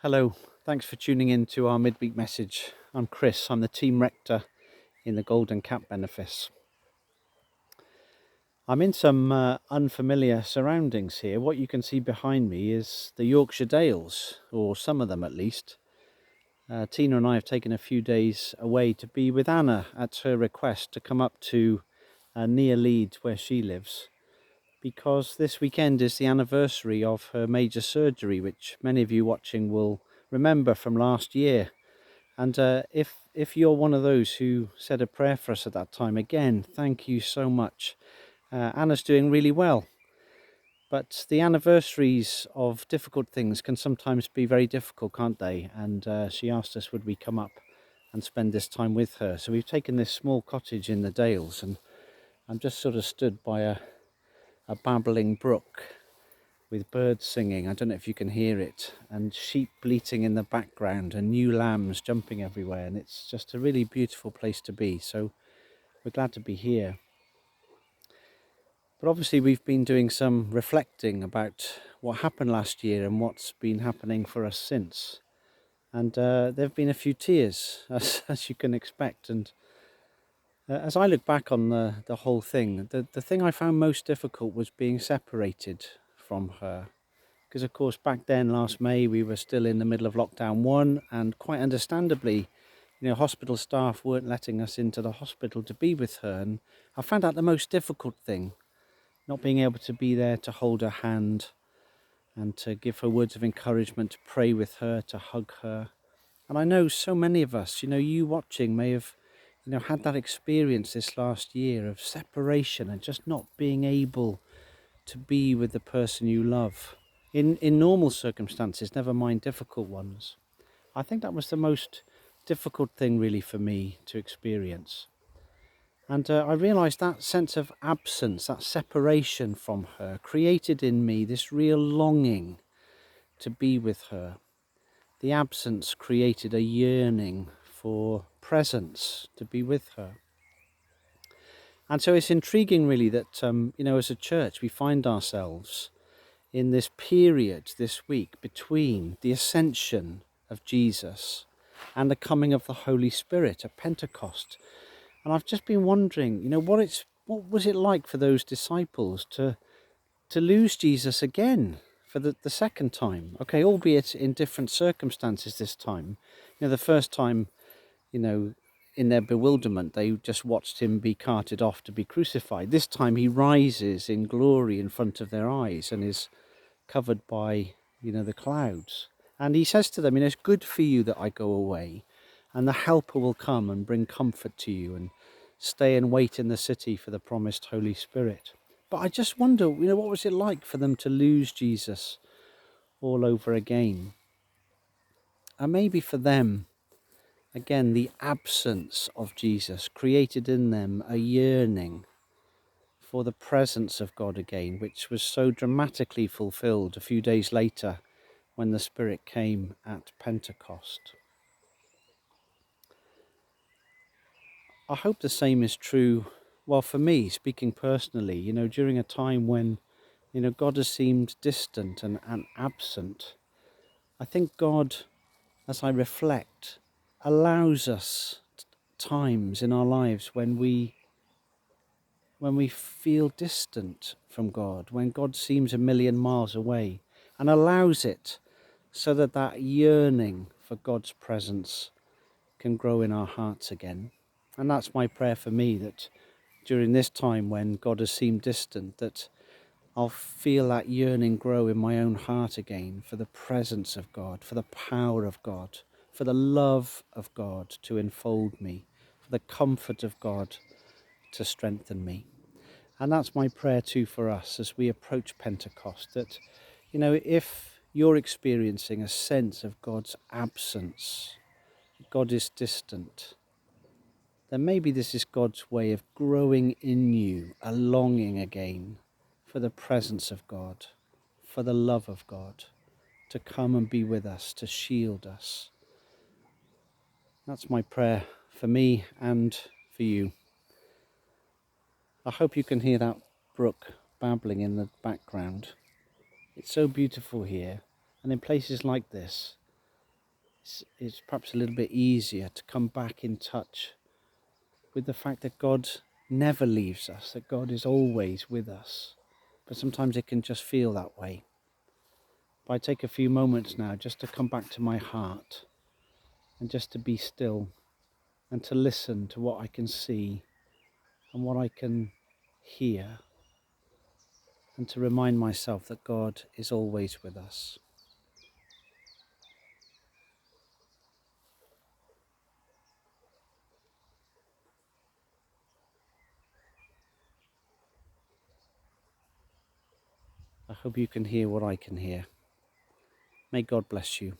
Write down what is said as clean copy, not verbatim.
Hello, thanks for tuning in to our midweek message. I'm Chris, I'm the team rector in the Golden Cap benefice. I'm in some unfamiliar surroundings here. What you can see behind me is the Yorkshire Dales, or some of them at least. Tina and I have taken a few days away to be with Anna at her request to come up to near Leeds where she lives, because this weekend is the anniversary of her major surgery, which many of you watching will remember from last year. And if you're one of those who said a prayer for us at that time, again, thank you so much. Anna's doing really well. But the anniversaries of difficult things can sometimes be very difficult, can't they? And she asked us would we come up and spend this time with her. So we've taken this small cottage in the Dales, and I'm just sort of stood by a babbling brook with birds singing. I don't know if you can hear it, and sheep bleating in the background and new lambs jumping everywhere, and it's just a really beautiful place to be. So we're glad to be here. But obviously we've been doing some reflecting about what happened last year and what's been happening for us since. And there have been a few tears, as you can expect. And as I look back on the whole thing, the thing I found most difficult was being separated from her. Because of course back then, last May, we were still in the middle of lockdown 1, and quite understandably, hospital staff weren't letting us into the hospital to be with her. And I found that the most difficult thing, not being able to be there to hold her hand and to give her words of encouragement, to pray with her, to hug her. And I know so many of us, you watching may have, had that experience this last year of separation and just not being able to be with the person you love. In normal circumstances, never mind difficult ones. I think that was the most difficult thing really for me to experience. And I realised that sense of absence, that separation from her, created in me this real longing to be with her. The absence created a yearning for presence, to be with her. And so it's intriguing really that, as a church, we find ourselves in this period this week between the ascension of Jesus and the coming of the Holy Spirit at Pentecost. And I've just been wondering, what was it like for those disciples to lose Jesus again for the second time? Okay, albeit in different circumstances this time. The first time, in their bewilderment, they just watched him be carted off to be crucified. This time he rises in glory in front of their eyes and is covered by, the clouds. And he says to them, it's good for you that I go away, and the Helper will come and bring comfort to you and stay and wait in the city for the promised Holy Spirit. But I just wonder, what was it like for them to lose Jesus all over again? And maybe for them, again, the absence of Jesus created in them a yearning for the presence of God again, which was so dramatically fulfilled a few days later when the Spirit came at Pentecost. I hope the same is true, well, for me, speaking personally, during a time when, God has seemed distant and absent. I think God, as I reflect, allows us times in our lives when we feel distant from God, when God seems a million miles away, and allows it so that that yearning for God's presence can grow in our hearts again. And that's my prayer for me, that during this time when God has seemed distant, that I'll feel that yearning grow in my own heart again for the presence of God, for the power of God, for the love of God to enfold me, for the comfort of God to strengthen me. And that's my prayer too for us as we approach Pentecost, that, if you're experiencing a sense of God's absence, God is distant, then maybe this is God's way of growing in you a longing again for the presence of God, for the love of God, to come and be with us, to shield us. That's my prayer for me and for you. I hope you can hear that brook babbling in the background. It's so beautiful here, and in places like this, it's perhaps a little bit easier to come back in touch with the fact that God never leaves us, that God is always with us. But sometimes it can just feel that way. But I take a few moments now just to come back to my heart and just to be still and to listen to what I can see and what I can hear, and to remind myself that God is always with us. I hope you can hear what I can hear. May God bless you.